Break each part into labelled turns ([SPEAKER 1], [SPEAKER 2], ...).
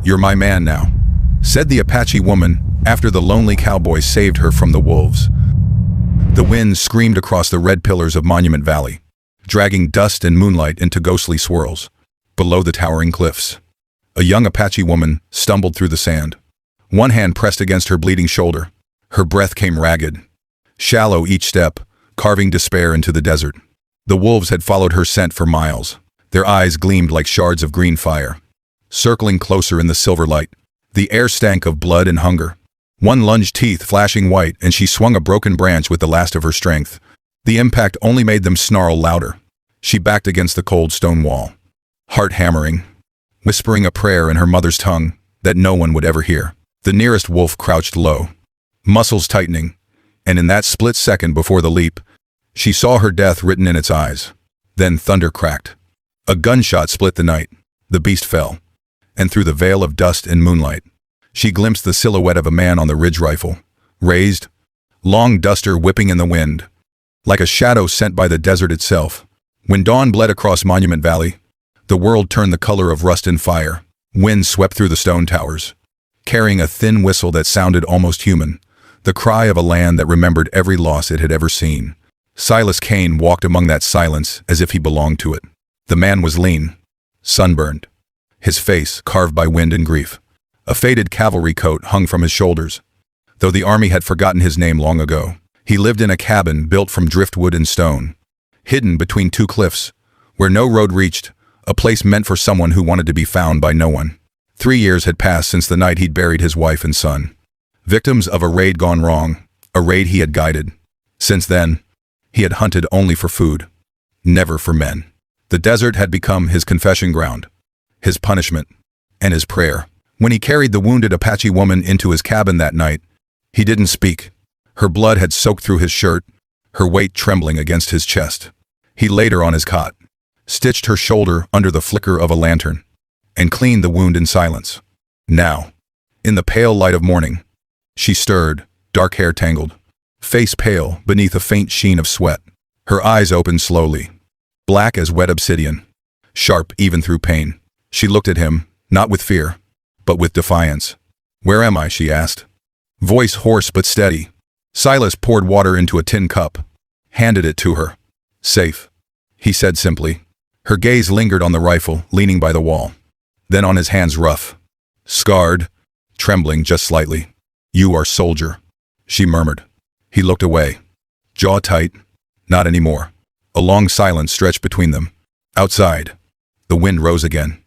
[SPEAKER 1] "You're my man now," said the Apache woman after the lonely cowboy saved her from the wolves. The wind screamed across the red pillars of Monument Valley, dragging dust and moonlight into ghostly swirls. Below the towering cliffs, a young Apache woman stumbled through the sand. One hand pressed against her bleeding shoulder. Her breath came ragged, shallow each step, carving despair into the desert. The wolves had followed her scent for miles. Their eyes gleamed like shards of green fire, circling closer in the silver light. The air stank of blood and hunger. One lunged, teeth flashing white, and she swung a broken branch with the last of her strength. The impact only made them snarl louder. She backed against the cold stone wall, heart hammering, whispering a prayer in her mother's tongue that no one would ever hear. The nearest wolf crouched low, muscles tightening, and in that split second before the leap, she saw her death written in its eyes. Then thunder cracked. A gunshot split the night. The beast fell, and through the veil of dust and moonlight, she glimpsed the silhouette of a man on the ridge rifle, raised, long duster whipping in the wind, like a shadow sent by the desert itself. When dawn bled across Monument Valley, the world turned the color of rust and fire. Wind swept through the stone towers, carrying a thin whistle that sounded almost human, the cry of a land that remembered every loss it had ever seen. Silas Kane walked among that silence as if he belonged to it. The man was lean, sunburned, his face carved by wind and grief. A faded cavalry coat hung from his shoulders, though the army had forgotten his name long ago. He lived in a cabin built from driftwood and stone, hidden between two cliffs, where no road reached, a place meant for someone who wanted to be found by no one. 3 years had passed since the night he'd buried his wife and son, victims of a raid gone wrong, a raid he had guided. Since then, he had hunted only for food, never for men. The desert had become his confession ground, his punishment, and his prayer. When he carried the wounded Apache woman into his cabin that night, he didn't speak. Her blood had soaked through his shirt, her weight trembling against his chest. He laid her on his cot, stitched her shoulder under the flicker of a lantern, and cleaned the wound in silence. Now, in the pale light of morning, she stirred, dark hair tangled, face pale beneath a faint sheen of sweat. Her eyes opened slowly, black as wet obsidian, sharp even through pain. She looked at him, not with fear, but with defiance. "Where am I?" she asked, voice hoarse but steady. Silas poured water into a tin cup, handed it to her. "Safe," he said simply. Her gaze lingered on the rifle, leaning by the wall, then on his hands, rough, scarred, trembling just slightly. "You are soldier," she murmured. He looked away, jaw tight. Not anymore. A long silence stretched between them. Outside, the wind rose again,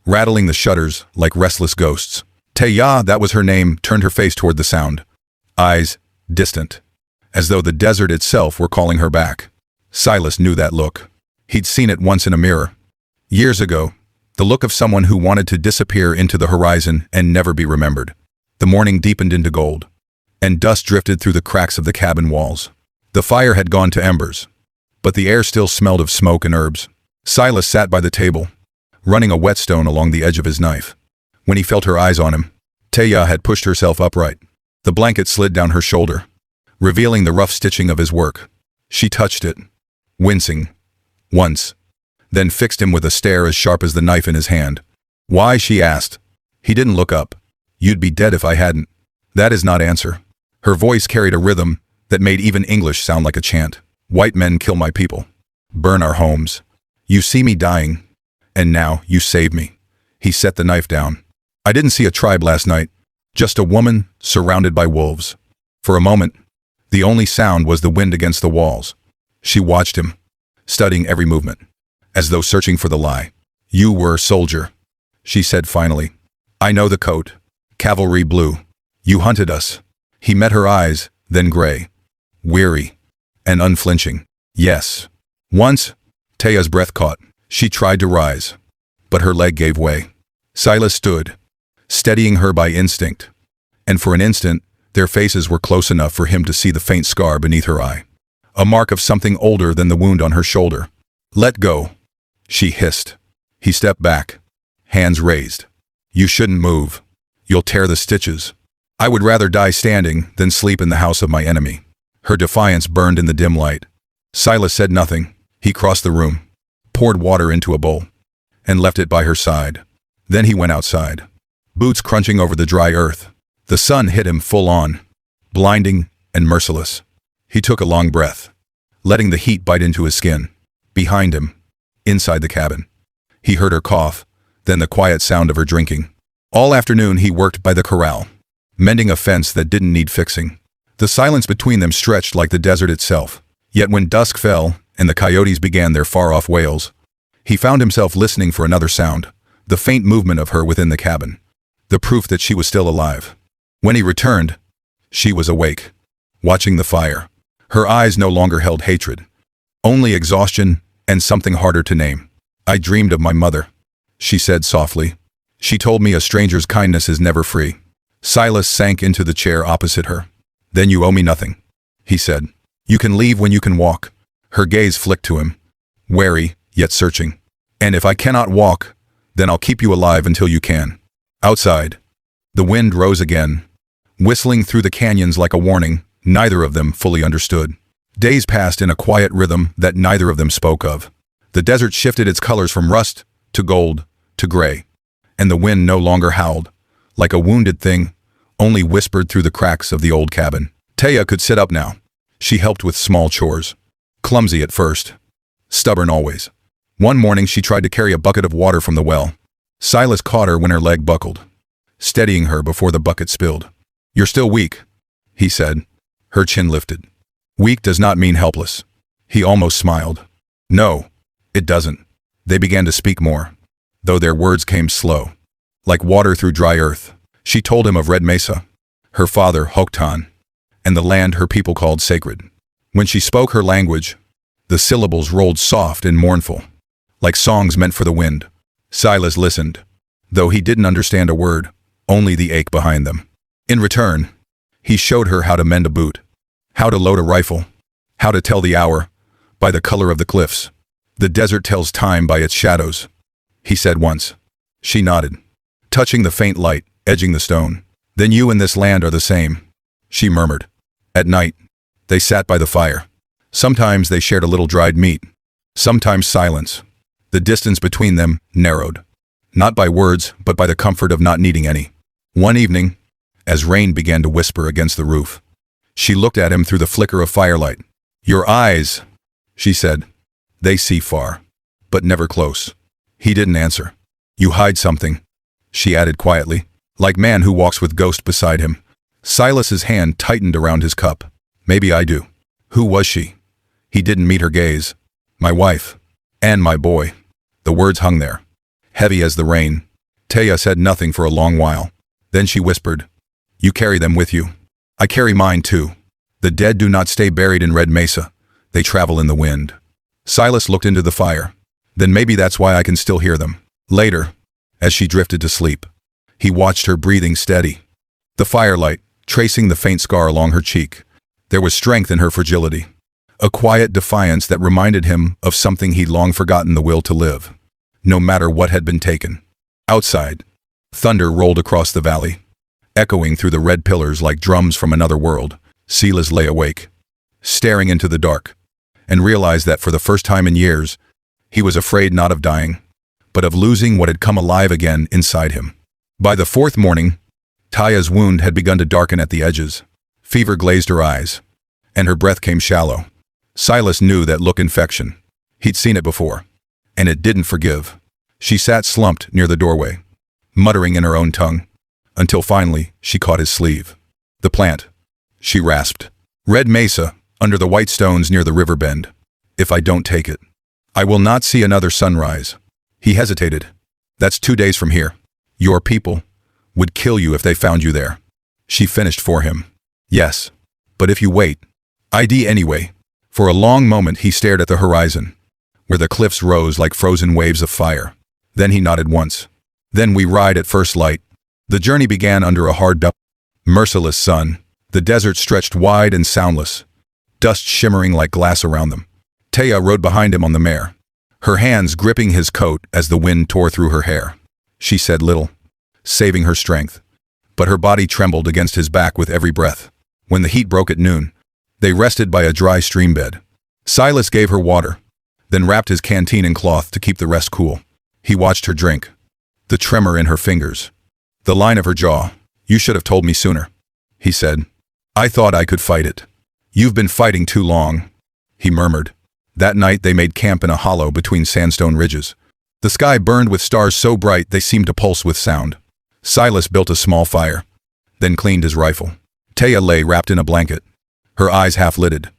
[SPEAKER 1] rattling the shutters like restless ghosts. Taya, that was her name, turned her face toward the sound, eyes distant, as though the desert itself were calling her back. Silas knew that look. He'd seen it once in a mirror. Years ago, the look of someone who wanted to disappear into the horizon and never be remembered. The morning deepened into gold, and dust drifted through the cracks of the cabin walls. The fire had gone to embers, but the air still smelled of smoke and herbs. Silas sat by the table, running a whetstone along the edge of his knife. When he felt her eyes on him, Taya had pushed herself upright. The blanket slid down her shoulder, revealing the rough stitching of his work. She touched it, wincing, once, then fixed him with a stare as sharp as the knife in his hand. "Why?" she asked. He didn't look up. "You'd be dead if I hadn't." "That is not answer." Her voice carried a rhythm that made even English sound like a chant. "White men kill my people, burn our homes. You see me dying, and now you save me." He set the knife down. "I didn't see a tribe last night, just a woman surrounded by wolves." For a moment, the only sound was the wind against the walls. She watched him, studying every movement, as though searching for the lie. "You were a soldier," she said finally. "I know the coat, cavalry blue. You hunted us." He met her eyes, then gray, weary, and unflinching. "Yes." Once, Taya's breath caught. She tried to rise, but her leg gave way. Silas stood, steadying her by instinct, and for an instant, their faces were close enough for him to see the faint scar beneath her eye, a mark of something older than the wound on her shoulder. "Let go," she hissed. He stepped back, hands raised. "You shouldn't move. You'll tear the stitches. I would rather die standing than sleep in the house of my enemy." Her defiance burned in the dim light. Silas said nothing. He crossed the room, poured water into a bowl, and left it by her side. Then he went outside, boots crunching over the dry earth. The sun hit him full on, blinding and merciless. He took a long breath, letting the heat bite into his skin. Behind him, inside the cabin, he heard her cough, then the quiet sound of her drinking. All afternoon he worked by the corral, mending a fence that didn't need fixing. The silence between them stretched like the desert itself. Yet when dusk fell and the coyotes began their far-off wails, he found himself listening for another sound, the faint movement of her within the cabin, the proof that she was still alive. When he returned, she was awake, watching the fire. Her eyes no longer held hatred, only exhaustion and something harder to name. "I dreamed of my mother," she said softly. "She told me a stranger's kindness is never free." Silas sank into the chair opposite her. "Then you owe me nothing," he said. "You can leave when you can walk." Her gaze flicked to him, wary yet searching. "And if I cannot walk, then I'll keep you alive until you can." Outside, the wind rose again, whistling through the canyons like a warning neither of them fully understood. Days passed in a quiet rhythm that neither of them spoke of. The desert shifted its colors from rust to gold to gray, and the wind no longer howled, like a wounded thing, only whispered through the cracks of the old cabin. Taya could sit up now. She helped with small chores. Clumsy at first, stubborn always. One morning she tried to carry a bucket of water from the well. Silas caught her when her leg buckled, steadying her before the bucket spilled. "You're still weak," he said. Her chin lifted. "Weak does not mean helpless." He almost smiled. "No, it doesn't." They began to speak more, though their words came slow, like water through dry earth. She told him of Red Mesa, her father Hoktan, and the land her people called sacred. When she spoke her language, the syllables rolled soft and mournful, like songs meant for the wind. Silas listened, though he didn't understand a word, only the ache behind them. In return, he showed her how to mend a boot, how to load a rifle, how to tell the hour by the color of the cliffs. "The desert tells time by its shadows," he said once. She nodded, touching the faint light, edging the stone. "Then you and this land are the same," she murmured. At night, they sat by the fire. Sometimes they shared a little dried meat, sometimes silence. The distance between them narrowed, not by words, but by the comfort of not needing any. One evening, as rain began to whisper against the roof, she looked at him through the flicker of firelight. "Your eyes," she said. "They see far, but never close." He didn't answer. "You hide something," she added quietly, like man who walks with ghost beside him. Silas's hand tightened around his cup. "Maybe I do." Who was she? He didn't meet her gaze. "My wife. And my boy." The words hung there, heavy as the rain. Taya said nothing for a long while. Then she whispered, "You carry them with you. I carry mine too. The dead do not stay buried in Red Mesa. They travel in the wind." Silas looked into the fire. "Then maybe that's why I can still hear them." Later, as she drifted to sleep, he watched her breathing steady, the firelight tracing the faint scar along her cheek. There was strength in her fragility, a quiet defiance that reminded him of something he'd long forgotten: the will to live, no matter what had been taken. Outside, thunder rolled across the valley, echoing through the red pillars like drums from another world. Silas lay awake, staring into the dark, and realized that for the first time in years, he was afraid not of dying, but of losing what had come alive again inside him. By the fourth morning, Taya's wound had begun to darken at the edges. Fever glazed her eyes, and her breath came shallow. Silas knew that look: infection. He'd seen it before, and it didn't forgive. She sat slumped near the doorway, muttering in her own tongue, until finally she caught his sleeve. "The plant," she rasped. "Red Mesa, under the white stones near the river bend. If I don't take it, I will not see another sunrise." He hesitated. "That's 2 days from here. Your people would kill you if they found you there." She finished for him. "Yes, but if you wait, ID anyway." For a long moment he stared at the horizon, where the cliffs rose like frozen waves of fire. Then he nodded once. "Then we ride at first light." The journey began under a hard, merciless sun. The desert stretched wide and soundless, dust shimmering like glass around them. Taya rode behind him on the mare, her hands gripping his coat as the wind tore through her hair. She said little, saving her strength, but her body trembled against his back with every breath. When the heat broke at noon, they rested by a dry stream bed. Silas gave her water, then wrapped his canteen in cloth to keep the rest cool. He watched her drink, the tremor in her fingers, The line of her jaw. You should have told me sooner, he said. I thought I could fight it. You've been fighting too long, he murmured. That night they made camp in a hollow between sandstone ridges. The sky burned with stars so bright they seemed to pulse with sound. Silas built a small fire, then cleaned his rifle. Taya lay wrapped in a blanket, her eyes half-lidded,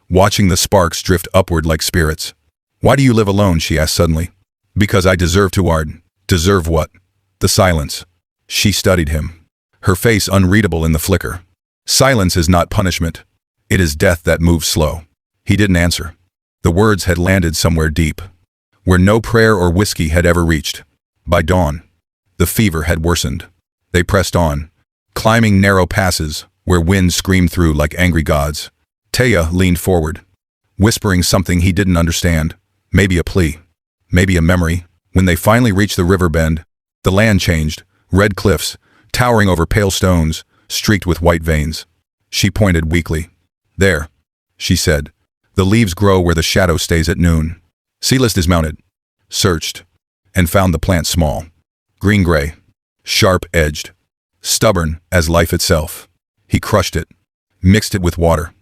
[SPEAKER 1] watching the sparks drift upward like spirits. Why do you live alone, she asked suddenly. Because I deserve to, Ard. Deserve what? The silence. She studied him, her face unreadable in the flicker. Silence is not punishment. It is death that moves slow. He didn't answer. The words had landed somewhere deep, where no prayer or whiskey had ever reached. By dawn, the fever had worsened. They pressed on, climbing narrow passes where winds screamed through like angry gods. Taya leaned forward, whispering something he didn't understand. Maybe a plea, maybe a memory. When they finally reached the river bend, the land changed, red cliffs, towering over pale stones, streaked with white veins. She pointed weakly. There, she said. The leaves grow where the shadow stays at noon. Silas dismounted, searched, and found the plant small, green-gray, sharp-edged, stubborn as life itself. He crushed it, mixed it with water,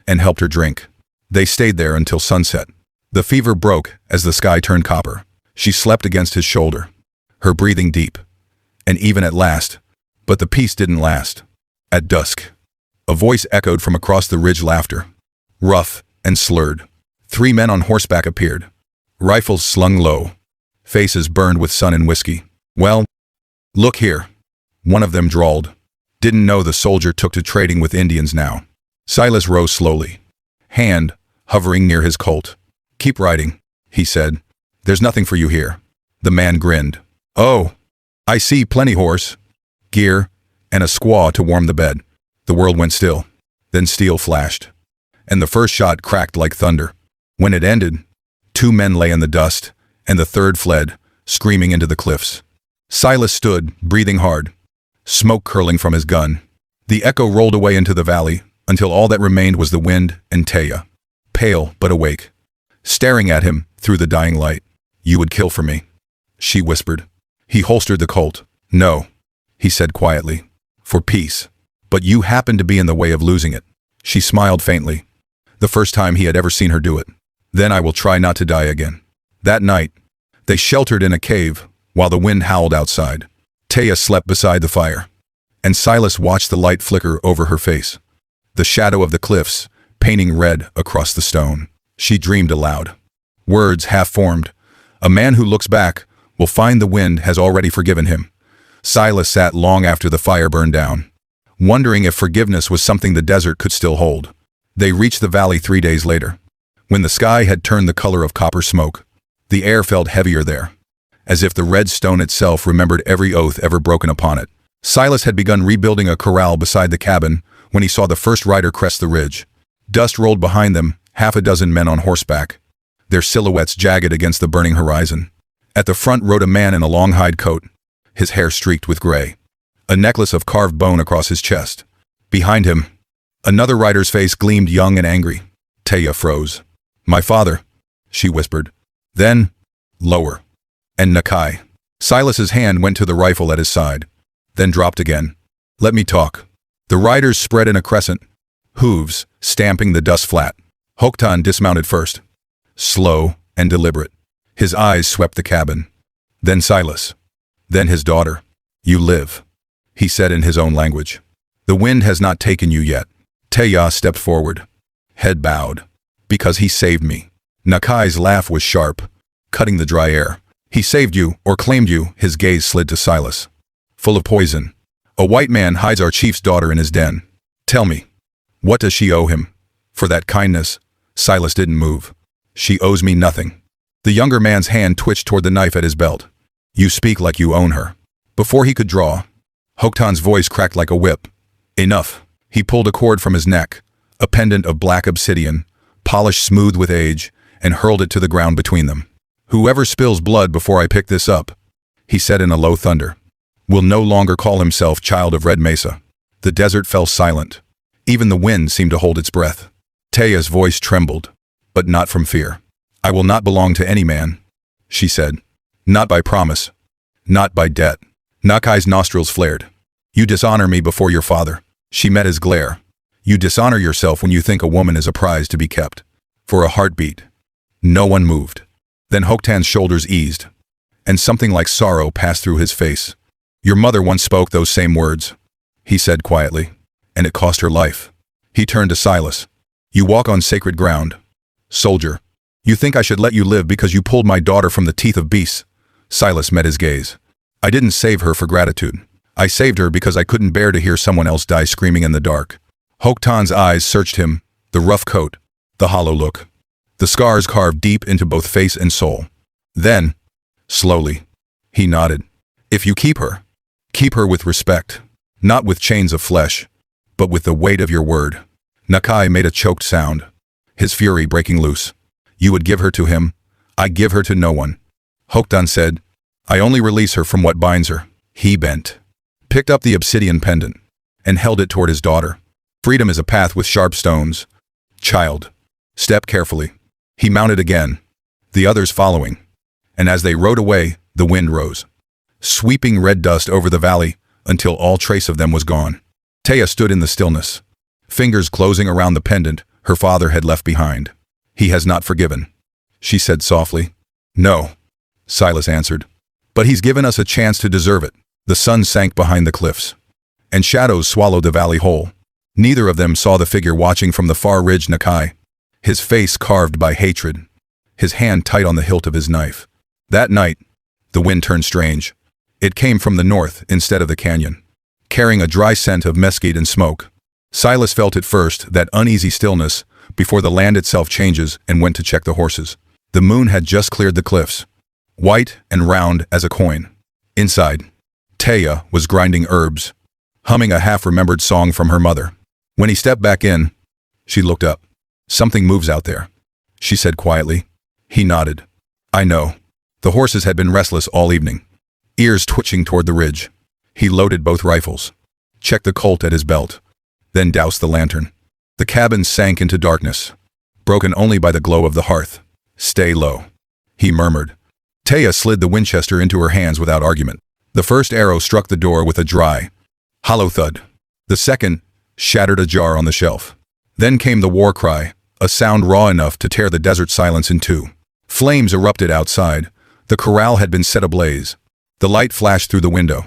[SPEAKER 1] and helped her drink. They stayed there until sunset. The fever broke as the sky turned copper. She slept against his shoulder, her breathing deep, and even at last. But the peace didn't last. At dusk, a voice echoed from across the ridge, laughter, rough and slurred. 3 men on horseback appeared, rifles slung low, faces burned with sun and whiskey. Well, look here, one of them drawled. Didn't know the soldier took to trading with Indians now. Silas rose slowly, hand hovering near his Colt. Keep riding, he said. There's nothing for you here. The man grinned. Oh, I see, plenty horse, gear, and a squaw to warm the bed. The world went still. Then steel flashed, and the first shot cracked like thunder. When it ended, 2 men lay in the dust, and the third fled, screaming into the cliffs. Silas stood, breathing hard, smoke curling from his gun. The echo rolled away into the valley, until all that remained was the wind and Taya, pale but awake, staring at him through the dying light. You would kill for me, she whispered. He holstered the Colt. No, he said quietly, for peace. But you happened to be in the way of losing it. She smiled faintly, the first time he had ever seen her do it. Then I will try not to die again. That night, they sheltered in a cave while the wind howled outside. Taya slept beside the fire, and Silas watched the light flicker over her face, the shadow of the cliffs painting red across the stone. She dreamed aloud, words half-formed. A man who looks back will find the wind has already forgiven him. Silas sat long after the fire burned down, wondering if forgiveness was something the desert could still hold. They reached the valley 3 days later. When the sky had turned the color of copper smoke, the air felt heavier there, as if the red stone itself remembered every oath ever broken upon it. Silas had begun rebuilding a corral beside the cabin when he saw the first rider crest the ridge. Dust rolled behind them, 6 men on horseback, their silhouettes jagged against the burning horizon. At the front rode a man in a long hide coat, his hair streaked with gray, a necklace of carved bone across his chest. Behind him, another rider's face gleamed young and angry. Taya froze. My father, she whispered. Then, lower. And Nakai. Silas's hand went to the rifle at his side, then dropped again. Let me talk. The riders spread in a crescent, hooves stamping the dust flat. Hoktan dismounted first, slow and deliberate. His eyes swept the cabin. Then Silas. Then his daughter. You live, he said in his own language. The wind has not taken you yet. Taya stepped forward, head bowed. Because he saved me. Nakai's laugh was sharp, cutting the dry air. He saved you, or claimed you. His gaze slid to Silas. Full of poison. A white man hides our chief's daughter in his den. Tell me, what does she owe him? For that kindness, Silas didn't move. She owes me nothing. The younger man's hand twitched toward the knife at his belt. You speak like you own her. Before he could draw, Hoktan's voice cracked like a whip. Enough. He pulled a cord from his neck, a pendant of black obsidian, polished smooth with age, and hurled it to the ground between them. Whoever spills blood before I pick this up, he said in a low thunder, will no longer call himself child of Red Mesa. The desert fell silent. Even the wind seemed to hold its breath. Taya's voice trembled, but not from fear. I will not belong to any man, she said. Not by promise, not by debt, Nakai's nostrils flared. You dishonor me before your father. She met his glare. You dishonor yourself when you think a woman is a prize to be kept. For a heartbeat. No one moved. Then Hoktan's shoulders eased, and something like sorrow passed through his face. Your mother once spoke those same words, he said quietly, and it cost her life. He turned to Silas. You walk on sacred ground. Soldier, you think I should let you live because you pulled my daughter from the teeth of beasts? Silas met his gaze. I didn't save her for gratitude. I saved her because I couldn't bear to hear someone else die screaming in the dark. Hoktan's eyes searched him, the rough coat, the hollow look, the scars carved deep into both face and soul. Then, slowly, he nodded. If you keep her with respect, not with chains of flesh, but with the weight of your word. Nakai made a choked sound, his fury breaking loose. You would give her to him. I give her to no one. Hoktan said, I only release her from what binds her. He bent, picked up the obsidian pendant, and held it toward his daughter. Freedom is a path with sharp stones. Child, step carefully. He mounted again, the others following, and as they rode away, the wind rose, sweeping red dust over the valley until all trace of them was gone. Taya stood in the stillness, fingers closing around the pendant her father had left behind. He has not forgiven, she said softly. No, Silas answered, but he's given us a chance to deserve it. The sun sank behind the cliffs, and shadows swallowed the valley whole. Neither of them saw the figure watching from the far ridge Nakai, his face carved by hatred, his hand tight on the hilt of his knife. That night, the wind turned strange. It came from the north instead of the canyon, carrying a dry scent of mesquite and smoke. Silas felt at first that uneasy stillness before the land itself changes and went to check the horses. The moon had just cleared the cliffs, white and round as a coin. Inside, Taya was grinding herbs, humming a half-remembered song from her mother. When he stepped back in, she looked up. Something moves out there, she said quietly. He nodded. I know. The horses had been restless all evening, ears twitching toward the ridge. He loaded both rifles, checked the Colt at his belt, then doused the lantern. The cabin sank into darkness, broken only by the glow of the hearth. Stay low, he murmured. Taya slid the Winchester into her hands without argument. The first arrow struck the door with a dry, hollow thud. The second shattered a jar on the shelf. Then came the war cry, a sound raw enough to tear the desert silence in two. Flames erupted outside. The corral had been set ablaze. The light flashed through the window,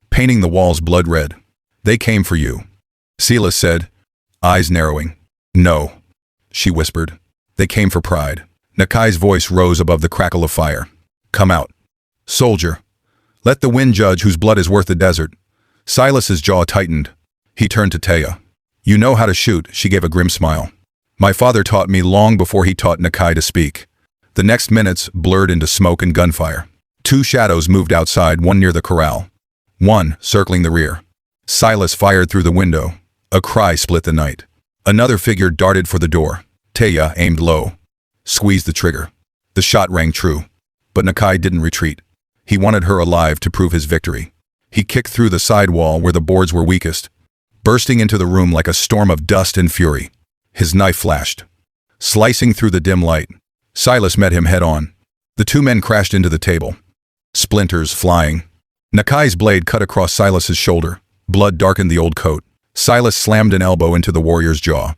[SPEAKER 1] painting the walls blood red. They came for you, Silas said, eyes narrowing. No, she whispered. They came for pride. Nakai's voice rose above the crackle of fire. Come out, soldier. Let the wind judge whose blood is worth the desert. Silas's jaw tightened. He turned to Taya. You know how to shoot, she gave a grim smile. My father taught me long before he taught Nakai to speak. The next minutes blurred into smoke and gunfire. Two shadows moved outside, one near the corral, one circling the rear. Silas fired through the window. A cry split the night. Another figure darted for the door. Taya aimed low, squeezed the trigger. The shot rang true, but Nakai didn't retreat. He wanted her alive to prove his victory. He kicked through the side wall where the boards were weakest, bursting into the room like a storm of dust and fury. His knife flashed, slicing through the dim light. Silas met him head-on. The two men crashed into the table, splinters flying. Nakai's blade cut across Silas's shoulder. Blood darkened the old coat. Silas slammed an elbow into the warrior's jaw,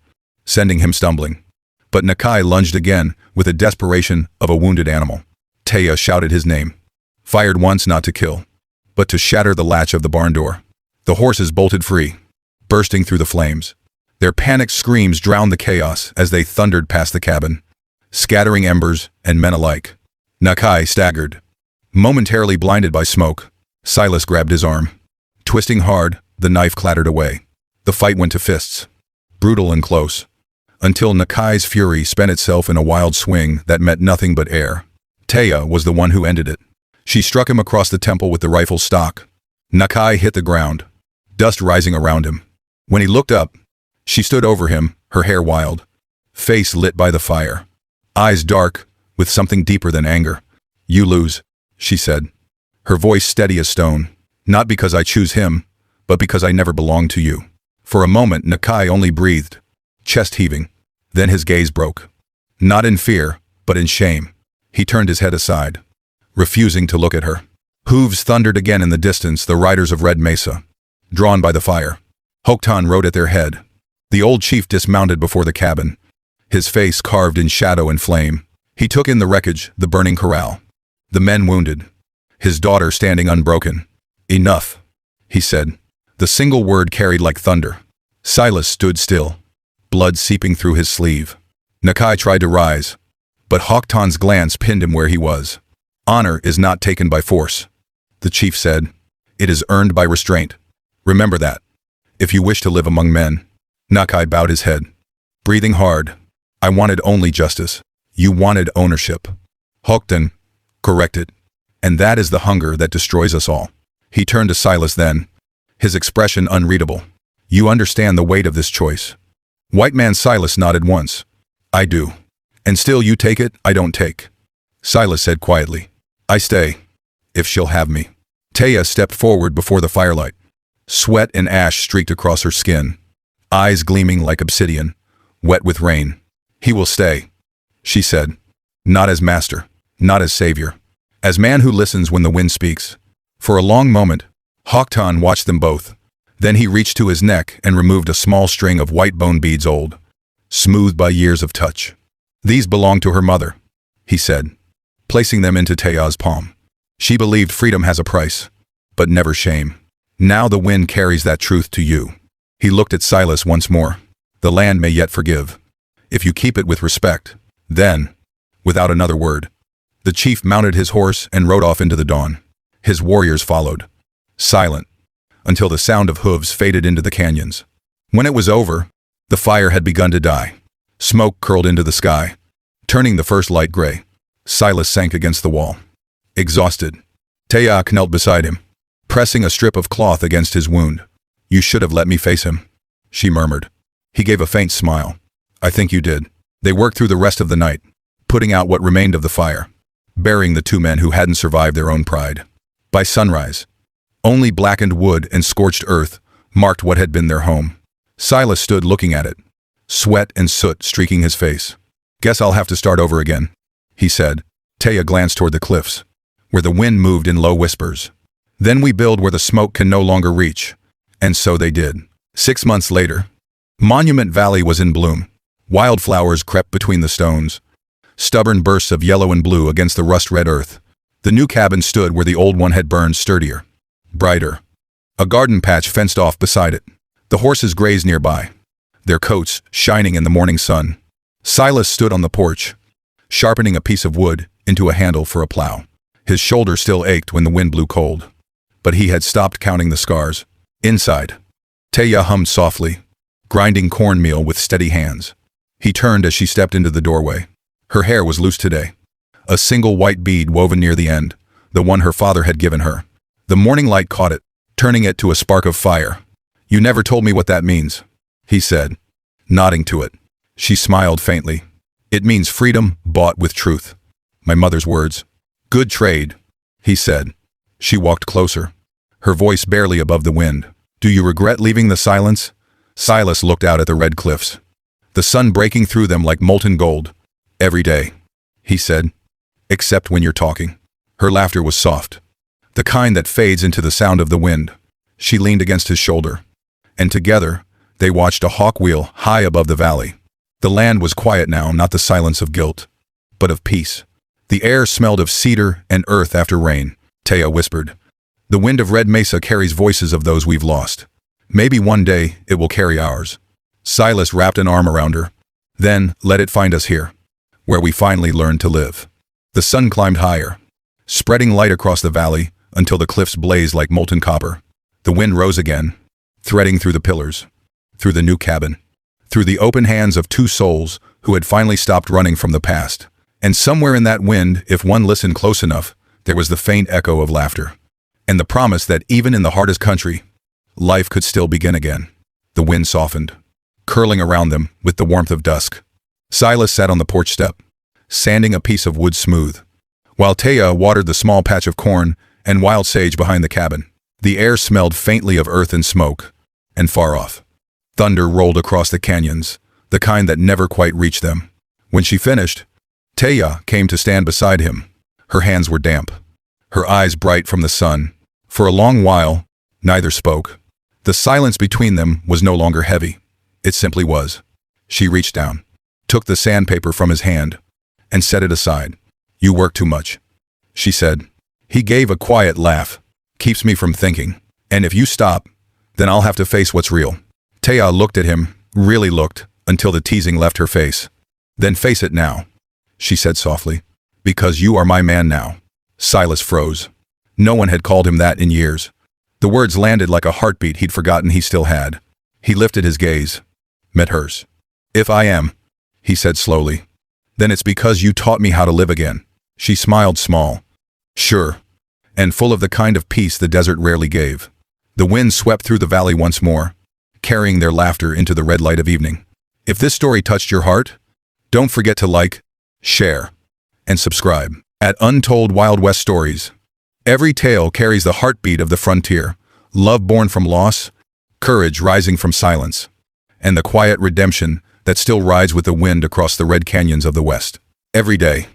[SPEAKER 1] sending him stumbling. But Nakai lunged again with the desperation of a wounded animal. Taya shouted his name, fired once not to kill, but to shatter the latch of the barn door. The horses bolted free, bursting through the flames. Their panicked screams drowned the chaos as they thundered past the cabin, scattering embers and men alike. Nakai staggered, momentarily blinded by smoke. Silas grabbed his arm. Twisting hard, the knife clattered away. The fight went to fists, brutal and close, until Nakai's fury spent itself in a wild swing that met nothing but air. Taya was the one who ended it. She struck him across the temple with the rifle stock. Nakai hit the ground, dust rising around him. When he looked up, she stood over him, her hair wild, face lit by the fire, eyes dark with something deeper than anger. You lose, she said, her voice steady as stone. Not because I choose him, but because I never belonged to you. For a moment, Nakai only breathed, chest heaving. Then his gaze broke. Not in fear, but in shame. He turned his head aside, refusing to look at her. Hooves thundered again in the distance, the riders of Red Mesa, drawn by the fire. Hoktan rode at their head. The old chief dismounted before the cabin, his face carved in shadow and flame. He took in the wreckage, the burning corral, the men wounded, his daughter standing unbroken. "Enough," he said, the single word carried like thunder. Silas stood still, blood seeping through his sleeve. Nakai tried to rise, but Hoktan's glance pinned him where he was. "Honor is not taken by force," the chief said. "It is earned by restraint. Remember that, if you wish to live among men." Nakai bowed his head, breathing hard. "I wanted only justice. You wanted ownership." Hoktan corrected. "And that is the hunger that destroys us all." He turned to Silas then, his expression unreadable. "You understand the weight of this choice?" White man Silas nodded once. "I do." "And still you take it, I don't take." Silas said quietly. "I stay, if she'll have me." Taya stepped forward before the firelight. Sweat and ash streaked across her skin, eyes gleaming like obsidian, wet with rain. "He will stay," she said. "Not as master, not as savior, as man who listens when the wind speaks." For a long moment, Hoktan watched them both. Then he reached to his neck and removed a small string of white bone beads, old, smoothed by years of touch. "These belong to her mother," he said, placing them into Taya's palm. "She believed freedom has a price, but never shame. Now the wind carries that truth to you." He looked at Silas once more. "The land may yet forgive, if you keep it with respect." Then, without another word, the chief mounted his horse and rode off into the dawn. His warriors followed, silent, until the sound of hooves faded into the canyons. When it was over, the fire had begun to die. Smoke curled into the sky, turning the first light gray. Silas sank against the wall, exhausted. Tayak knelt beside him, pressing a strip of cloth against his wound. "You should have let me face him," she murmured. He gave a faint smile. "I think you did." They worked through the rest of the night, putting out what remained of the fire, burying the two men who hadn't survived their own pride. By sunrise, only blackened wood and scorched earth marked what had been their home. Silas stood looking at it, sweat and soot streaking his face. "Guess I'll have to start over again," he said. Taya glanced toward the cliffs, where the wind moved in low whispers. "Then we build where the smoke can no longer reach." And so they did. 6 months later, Monument Valley was in bloom. Wildflowers crept between the stones, stubborn bursts of yellow and blue against the rust-red earth. The new cabin stood where the old one had burned, sturdier, brighter. A garden patch fenced off beside it. The horses grazed nearby, their coats shining in the morning sun. Silas stood on the porch, sharpening a piece of wood into a handle for a plow. His shoulder still ached when the wind blew cold, but he had stopped counting the scars. Inside, Taya hummed softly, grinding cornmeal with steady hands. He turned as she stepped into the doorway. Her hair was loose today, a single white bead woven near the end, the one her father had given her. The morning light caught it, turning it to a spark of fire. "You never told me what that means," he said, nodding to it. She smiled faintly. "It means freedom bought with truth. My mother's words." "Good trade," he said. She walked closer, her voice barely above the wind. "Do you regret leaving the silence?" Silas looked out at the red cliffs, the sun breaking through them like molten gold. "Every day," he said, "except when you're talking." Her laughter was soft, the kind that fades into the sound of the wind. She leaned against his shoulder, and together they watched a hawk wheel high above the valley. The land was quiet now, not the silence of guilt, but of peace. The air smelled of cedar and earth after rain. Taya whispered, "The wind of Red Mesa carries voices of those we've lost. Maybe one day it will carry ours." Silas wrapped an arm around her. "Then let it find us here, where we finally learned to live." The sun climbed higher, spreading light across the valley until the cliffs blazed like molten copper. The wind rose again, threading through the pillars, through the new cabin, through the open hands of two souls who had finally stopped running from the past. And somewhere in that wind, if one listened close enough, there was the faint echo of laughter, and the promise that even in the hardest country, life could still begin again. The wind softened, curling around them with the warmth of dusk. Silas sat on the porch step, sanding a piece of wood smooth, while Taya watered the small patch of corn and wild sage behind the cabin. The air smelled faintly of earth and smoke, and far off, thunder rolled across the canyons, the kind that never quite reached them. When she finished, Taya came to stand beside him. Her hands were damp, her eyes bright from the sun. For a long while, neither spoke. The silence between them was no longer heavy. It simply was. She reached down, took the sandpaper from his hand, and set it aside. "You work too much," she said. He gave a quiet laugh. "Keeps me from thinking. And if you stop, then I'll have to face what's real." Taya looked at him, really looked, until the teasing left her face. "Then face it now," she said softly. "Because you are my man now." Silas froze. No one had called him that in years. The words landed like a heartbeat he'd forgotten he still had. He lifted his gaze, met hers. "If I am," he said slowly, "then it's because you taught me how to live again." She smiled small. "Sure," and full of the kind of peace the desert rarely gave. The wind swept through the valley once more, carrying their laughter into the red light of evening. If this story touched your heart, don't forget to like, share, and subscribe. At Untold Wild West Stories, every tale carries the heartbeat of the frontier, love born from loss, courage rising from silence, and the quiet redemption that still rides with the wind across the red canyons of the West. Every day,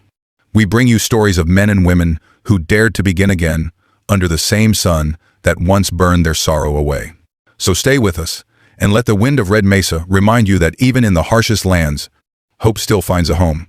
[SPEAKER 1] we bring you stories of men and women who dared to begin again under the same sun that once burned their sorrow away. So stay with us, and let the wind of Red Mesa remind you that even in the harshest lands, hope still finds a home.